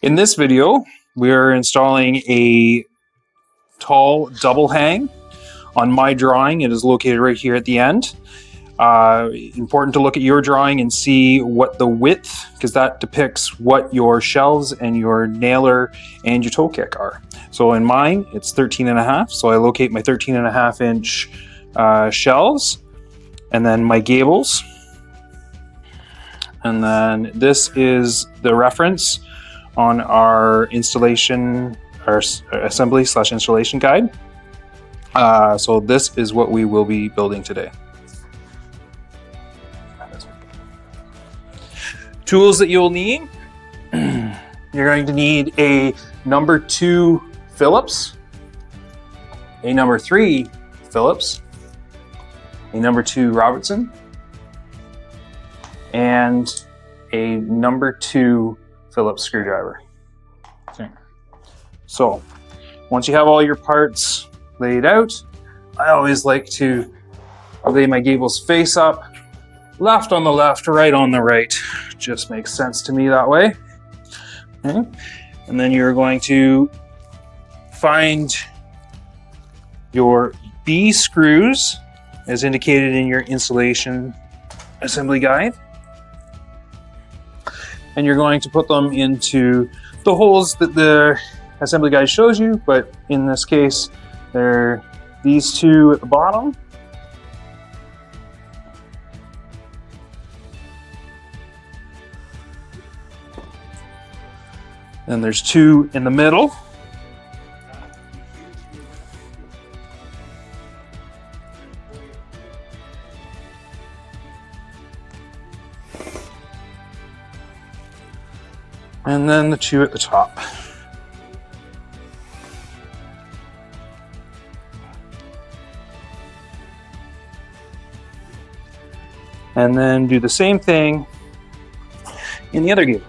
In this video, we are installing a tall double hang. On my drawing, it is located right here at the end. Important to look at your drawing and see what the width, because that depicts what your shelves and your nailer and your toe kick are. So in mine, it's 13.5. So I locate my 13.5 inch shelves, and then my gables. And then this is the reference on our installation, our assembly / installation guide. So this is what we will be building today. Tools that you'll need. You're going to need a number 2 Phillips, a number 3 Phillips, a number 2 Robertson, and a number 2 Phillips screwdriver. Okay. So once you have all your parts laid out, I always like to lay my gables face up, left on the left, right on the right. Just makes sense to me that way. Okay. And then you're going to find your B screws as indicated in your installation assembly guide. And you're going to put them into the holes that the assembly guide shows you, but in this case, they're these two at the bottom. And there's 2 in the middle. And then the 2 at the top. And then do the same thing in the other gable.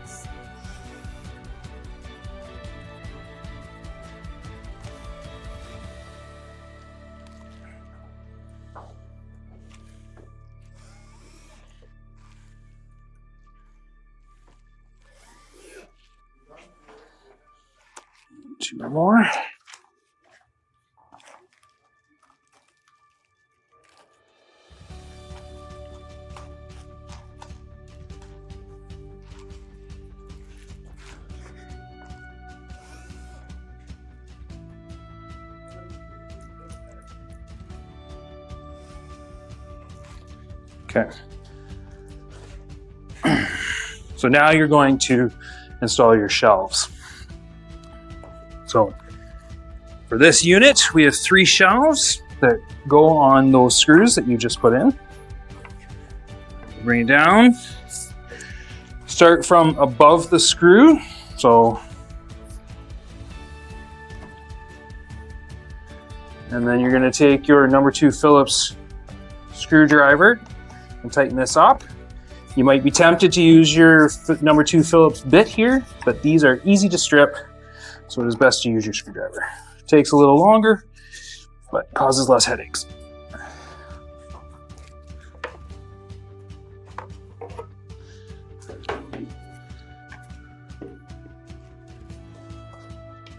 Two more. Okay. So now you're going to install your shelves. So for this unit, we have 3 shelves that go on those screws that you just put in. Bring it down. Start from above the screw. And then you're going to take your number 2 Phillips screwdriver and tighten this up. You might be tempted to use your number 2 Phillips bit here, but these are easy to strip. So it is best to use your screwdriver. It takes a little longer, but causes less headaches.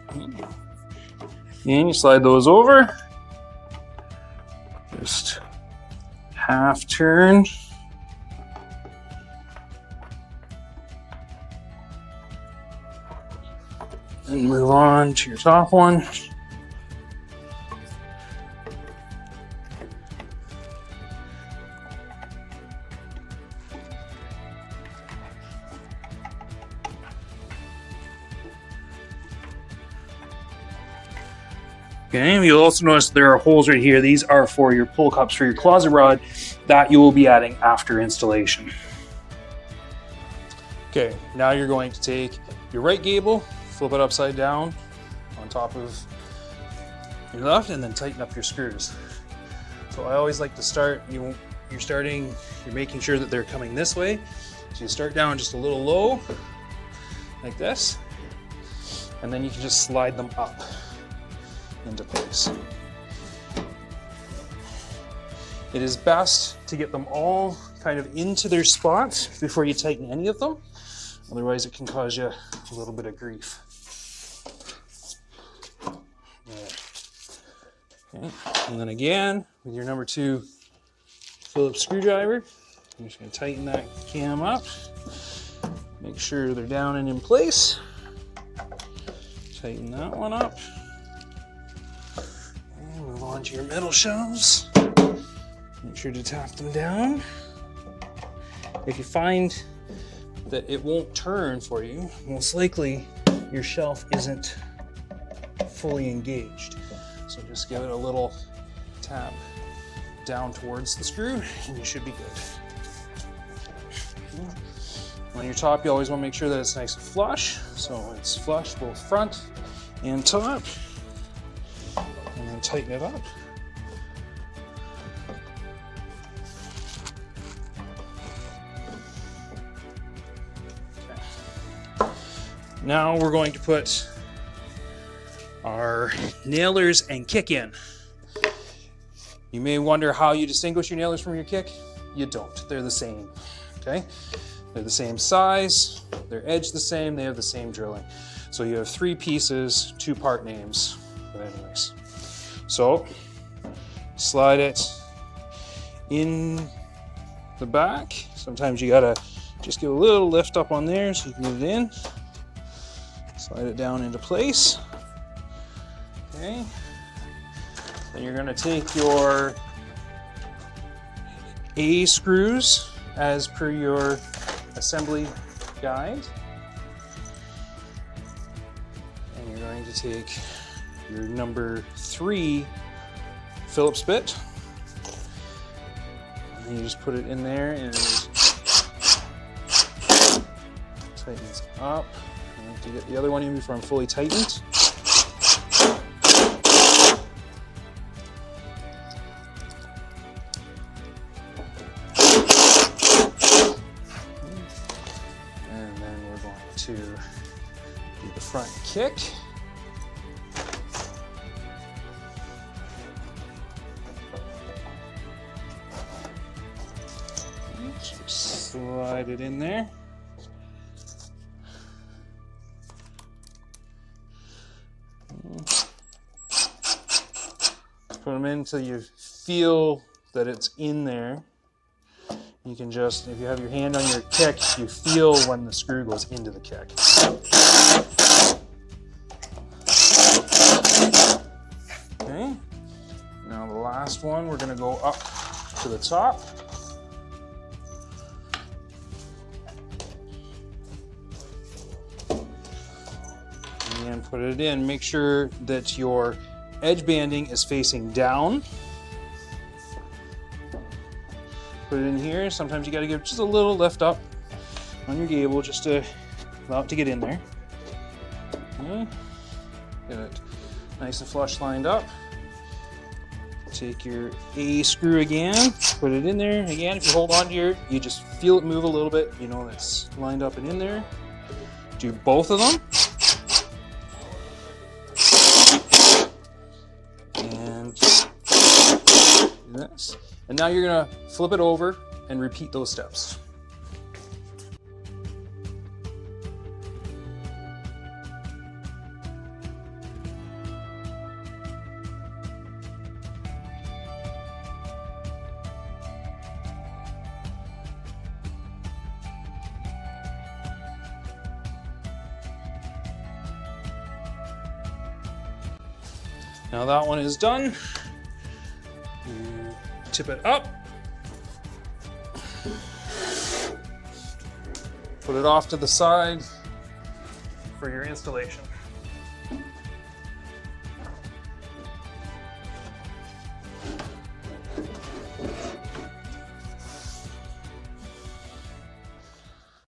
And you slide those over. Just half turn. And move on to your top one. Okay, you'll also notice there are holes right here. These are for your pull cups for your closet rod that you will be adding after installation. Okay, now you're going to take your right gable, flip it upside down on top of your left, and then tighten up your screws. So I always like to start, you're making sure that they're coming this way. So you start down just a little low, like this, and then you can just slide them up into place. It is best to get them all kind of into their spots before you tighten any of them. Otherwise, it can cause you a little bit of grief. Okay. And then again, with your number 2 Phillips screwdriver, I'm just going to tighten that cam up. Make sure they're down and in place. Tighten that one up. And move on to your metal shelves. Make sure to tap them down. If you find that it won't turn for you, most likely your shelf isn't fully engaged. So just give it a little tap down towards the screw and you should be good. On your top, you always want to make sure that it's nice and flush. So it's flush both front and top. And then tighten it up. Okay. Now we're going to put our nailers and kick in. You may wonder how you distinguish your nailers from your kick. You don't. They're the same. Okay? They're the same size, they're edged the same, they have the same drilling. So you have 3 pieces, 2 part names. But anyways. So slide it in the back. Sometimes you gotta just give a little lift up on there so you can get it in. Slide it down into place. Okay. Then you're gonna take your A screws as per your assembly guide. And you're going to take your number 3 Phillips bit. And you just put it in there and it tightens up. I have to get the other one in before I'm fully tightened. To do the front kick. Just slide it in there. Put them in until you feel that it's in there. You can just, if you have your hand on your kick, you feel when the screw goes into the kick. Okay, now the last one, we're gonna go up to the top. And put it in. Make sure that your edge banding is facing down. Put it in here. Sometimes you got to give just a little lift up on your gable just to allow it to get in there. Okay. Get it nice and flush lined up. Take your A screw again, put it in there. Again, if you hold on to you just feel it move a little bit. You know it's lined up and in there. Do both of them. And do this. And now you're gonna flip it over and repeat those steps. Now that one is done. You tip it up. Put it off to the side for your installation.